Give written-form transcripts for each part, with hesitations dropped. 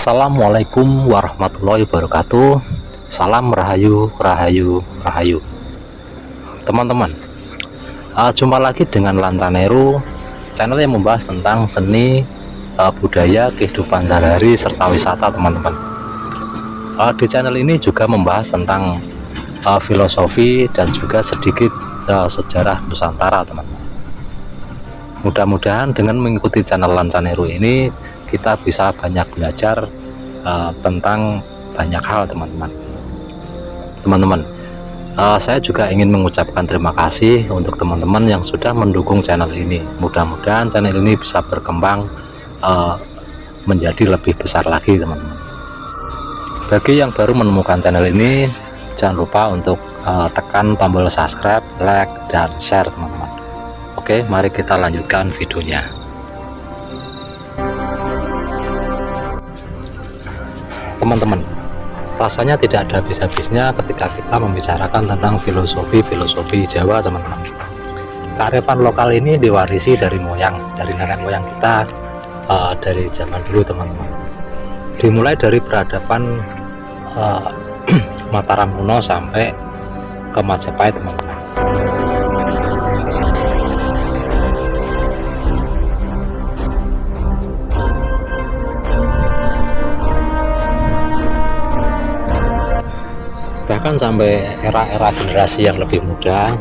Assalamualaikum warahmatullahi wabarakatuh. Salam rahayu, rahayu, rahayu. Teman-teman, jumpa lagi dengan Lantaneru, channel yang membahas tentang seni, budaya, kehidupan sehari-hari serta wisata, teman-teman. Di channel ini juga membahas tentang filosofi dan juga sedikit sejarah Nusantara, teman-teman. Mudah-mudahan dengan mengikuti channel Lantaneru ini kita bisa banyak belajar tentang banyak hal, teman-teman. Saya juga ingin mengucapkan terima kasih untuk teman-teman yang sudah mendukung channel ini. Mudah-mudahan channel ini bisa berkembang menjadi lebih besar lagi, teman-teman. Bagi yang baru menemukan channel ini, jangan lupa untuk tekan tombol subscribe, like, dan share, teman-teman. Oke, mari kita lanjutkan videonya. Teman-teman, rasanya tidak ada habis-habisnya ketika kita membicarakan tentang filosofi Jawa, teman-teman. Kearifan lokal ini diwarisi dari nenek moyang kita dari zaman dulu, teman-teman. Dimulai dari peradaban Mataram kuno sampai ke Majapahit, teman-teman. Bahkan sampai era-era generasi yang lebih muda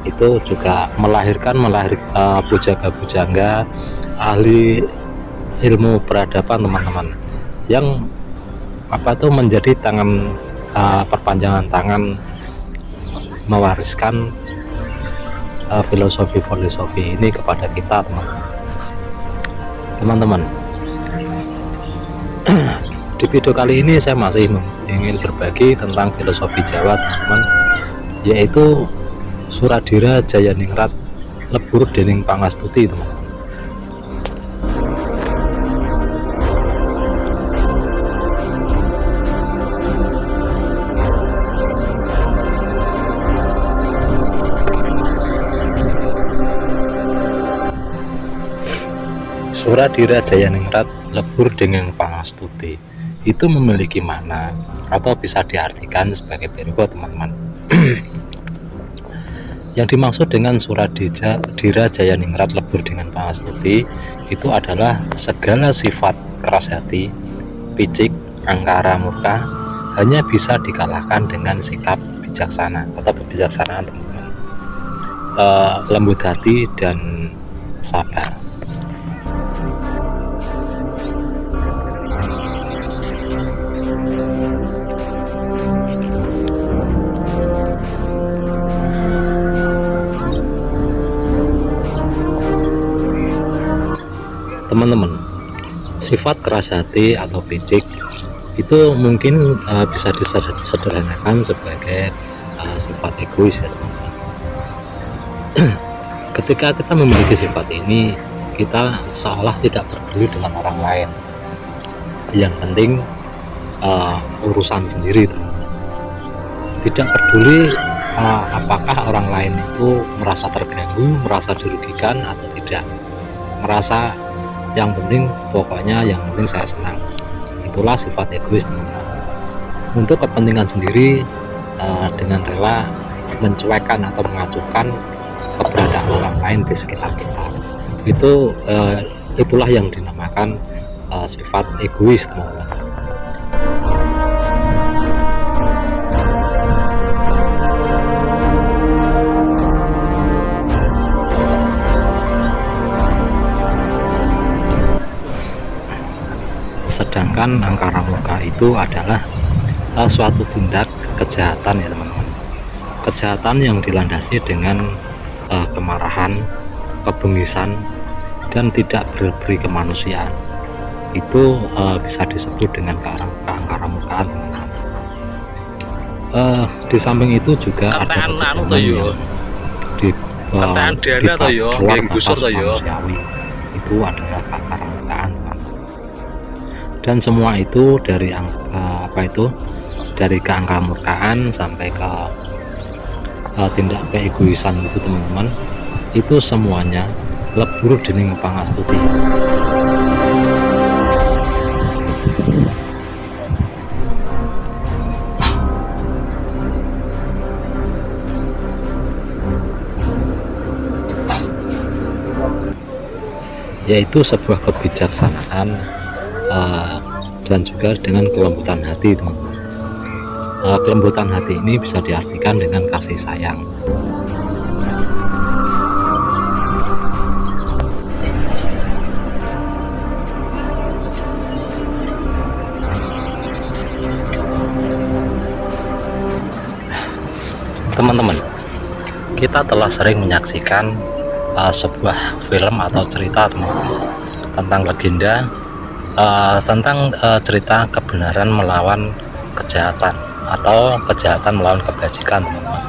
itu juga melahirkan pujangga-pujangga ahli ilmu peradaban, teman-teman, yang menjadi perpanjangan tangan mewariskan filosofi ini kepada kita, teman-teman. Di video kali ini saya masih ingin berbagi tentang filosofi Jawa, teman-teman, yaitu Suradira Jayaningrat Lebur Dening Pangastuti, teman-teman. Suradira Jayaningrat Lebur Dening Pangastuti itu memiliki makna atau bisa diartikan sebagai berikut, teman-teman. Yang dimaksud dengan Suradira Jayaningrat Lebur Dening Pangastuti itu adalah segala sifat keras hati, picik, angkara murka hanya bisa dikalahkan dengan sikap bijaksana atau kebijaksanaan, teman-teman. Lembut hati dan sabar. Teman-teman, sifat keras hati atau picik itu mungkin bisa disederhanakan sebagai sifat egois, ya, teman-teman. Ketika kita memiliki sifat ini, kita seolah tidak peduli dengan orang lain. Yang penting urusan sendiri, teman-teman. Tidak peduli apakah orang lain itu merasa terganggu, merasa dirugikan atau tidak. Merasa yang penting saya senang. Itulah sifat egois, teman-teman. Untuk kepentingan sendiri, dengan rela mencuekkan atau mengacuhkan keberadaan orang lain di sekitar kita. Itulah yang dinamakan sifat egois, teman-teman. Sedangkan angkara murka itu adalah suatu tindak kejahatan, ya, teman-teman. Kejahatan yang dilandasi dengan kemarahan, kebengisan, dan tidak berberi kemanusiaan. Itu bisa disebut dengan keangkara murkaan, teman-teman. Di samping itu juga ada kejahatan yang luar batas manusiawi. Itu adalah keangkara murkaan, teman-teman. Dan semua itu dari dari keangkamurkaan sampai ke tindak keegoisan itu, teman-teman, itu semuanya lebur dening pangastuti. yaitu sebuah kebijaksanaan dan juga dengan kelembutan hati, teman-teman. Kelembutan hati ini bisa diartikan dengan kasih sayang. Teman-teman, kita telah sering menyaksikan sebuah film atau cerita, teman-teman, tentang legenda, tentang cerita kebenaran melawan kejahatan atau kejahatan melawan kebajikan, teman-teman.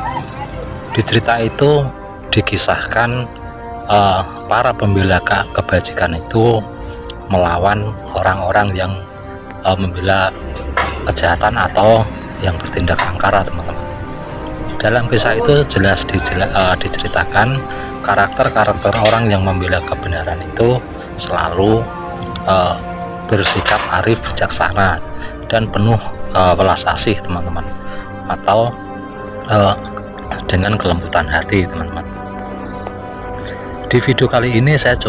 Di cerita itu dikisahkan para pembela kebajikan itu melawan orang-orang yang membela kejahatan atau yang bertindak angkara, teman-teman. Dalam kisah itu jelas diceritakan karakter-karakter orang yang membela kebenaran itu selalu bersikap arif, bijaksana, dan penuh welas asih, teman-teman, atau dengan kelembutan hati, teman-teman. Di video kali ini saya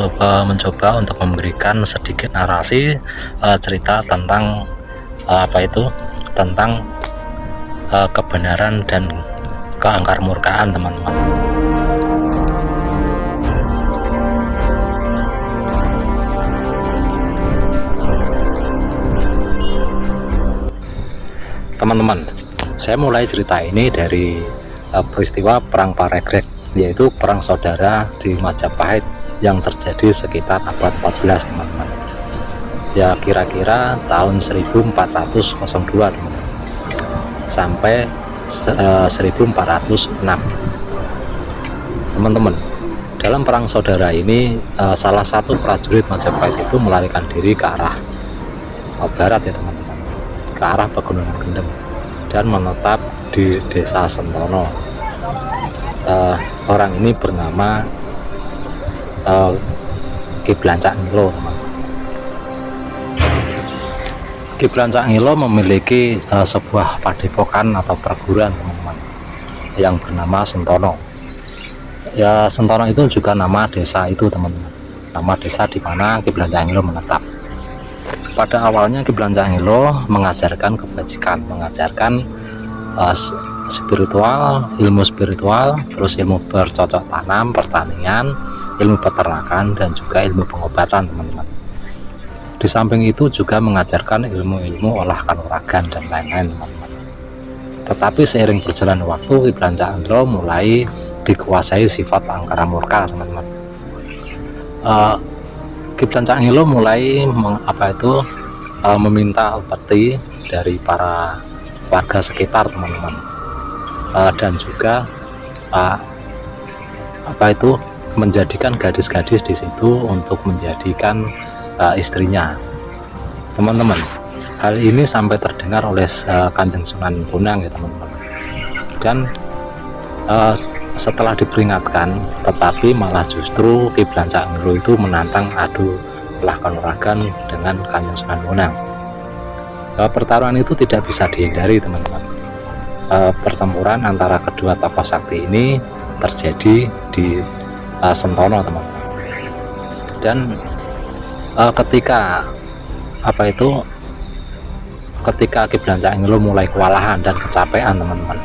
mencoba untuk memberikan sedikit narasi cerita tentang tentang kebenaran dan keangkar murkaan, teman-teman. Teman-teman, saya mulai cerita ini dari peristiwa Perang Paregreg, yaitu perang saudara di Majapahit yang terjadi sekitar abad 14, teman-teman. Ya, kira-kira tahun 1402, teman-teman, sampai 1406. Teman-teman, dalam perang saudara ini salah satu prajurit Majapahit itu melarikan diri ke arah barat, ya teman-teman, ke arah Pegunungan Kendeng, dan menetap di desa Sentono. Orang ini bernama Ki Blancak Ngilo, teman. Ki Blancak Ngilo memiliki sebuah padepokan atau perguruan, teman-teman, yang bernama Sentono. Ya, Sentono itu juga nama desa itu, teman-teman, nama desa di mana Ki Blancak Ngilo menetap. Pada awalnya Ki Blancak Ngilo mengajarkan kebajikan, mengajarkan spiritual, ilmu spiritual, terus ilmu bercocok tanam, pertanian, ilmu peternakan, dan juga ilmu pengobatan, teman-teman. Di samping itu juga mengajarkan ilmu-ilmu olah kanuragan dan lain-lain, teman-teman. Tetapi seiring berjalan waktu, Ki Blancak Ngilo mulai dikuasai sifat angkara murka, teman-teman. Ki Blancak Ngilo mulai meminta upeti dari para warga sekitar, teman-teman, dan juga menjadikan gadis-gadis di situ untuk menjadikan istrinya, teman-teman. Hal ini sampai terdengar oleh Kanjeng Sunan Bonang, ya teman-teman, dan setelah diperingatkan, tetapi malah justru Ki Blancak Ngilo itu menantang adu olah kanuragan dengan Kanjeng Sunan Bonang. Pertarungan itu tidak bisa dihindari, teman-teman. Pertempuran antara kedua tokoh sakti ini terjadi di Sentono, teman-teman. Dan ketika Ki Blancak Ngilo mulai kewalahan dan kecapean, teman-teman,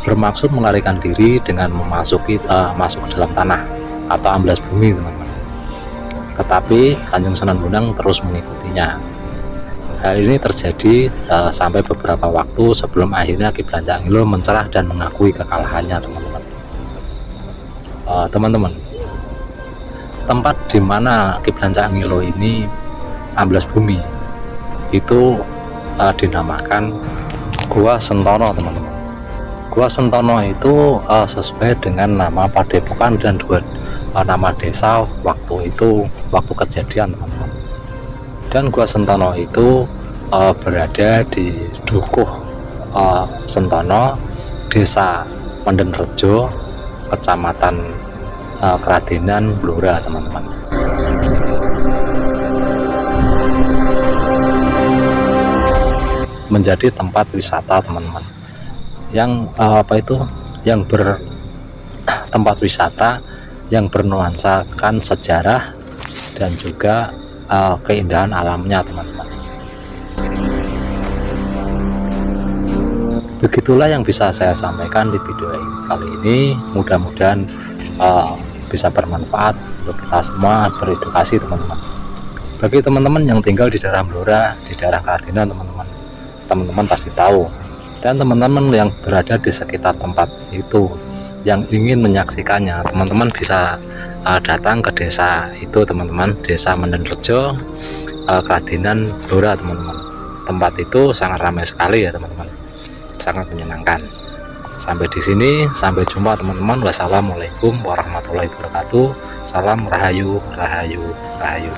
bermaksud melarikan diri dengan masuk ke dalam tanah atau amblas bumi, teman-teman. Tetapi Kanjeng Sunan Bonang terus mengikutinya. Hal ini terjadi sampai beberapa waktu sebelum akhirnya Ki Blancak Ngilo mencerah dan mengakui kekalahannya, teman-teman. Teman-teman, tempat di mana Ki Blancak Ngilo ini amblas bumi itu dinamakan Gua Sentono, teman-teman. Gua Sentono itu sesuai dengan nama padepokan dan nama desa waktu kejadian, teman-teman. Dan Gua Sentono itu berada di Dukuh Sentono, desa Mendenrejo, kecamatan Kradenan, Blora, teman-teman. Menjadi tempat wisata, teman-teman, yang tempat wisata yang bernuansakan sejarah dan juga keindahan alamnya teman-teman. Begitulah yang bisa saya sampaikan di video kali ini. Mudah-mudahan bisa bermanfaat untuk kita semua, beredukasi teman-teman. Bagi teman-teman yang tinggal di daerah Blora, di daerah Kardina, teman-teman pasti tahu, dan teman-teman yang berada di sekitar tempat itu yang ingin menyaksikannya, teman-teman bisa datang ke desa itu teman-teman, Desa Mendenrejo, Kradinan, Blora teman-teman. Tempat itu sangat ramai sekali ya teman-teman, sangat menyenangkan. Sampai di sini, sampai jumpa teman-teman. Wassalamualaikum warahmatullahi wabarakatuh. Salam rahayu, rahayu, rahayu.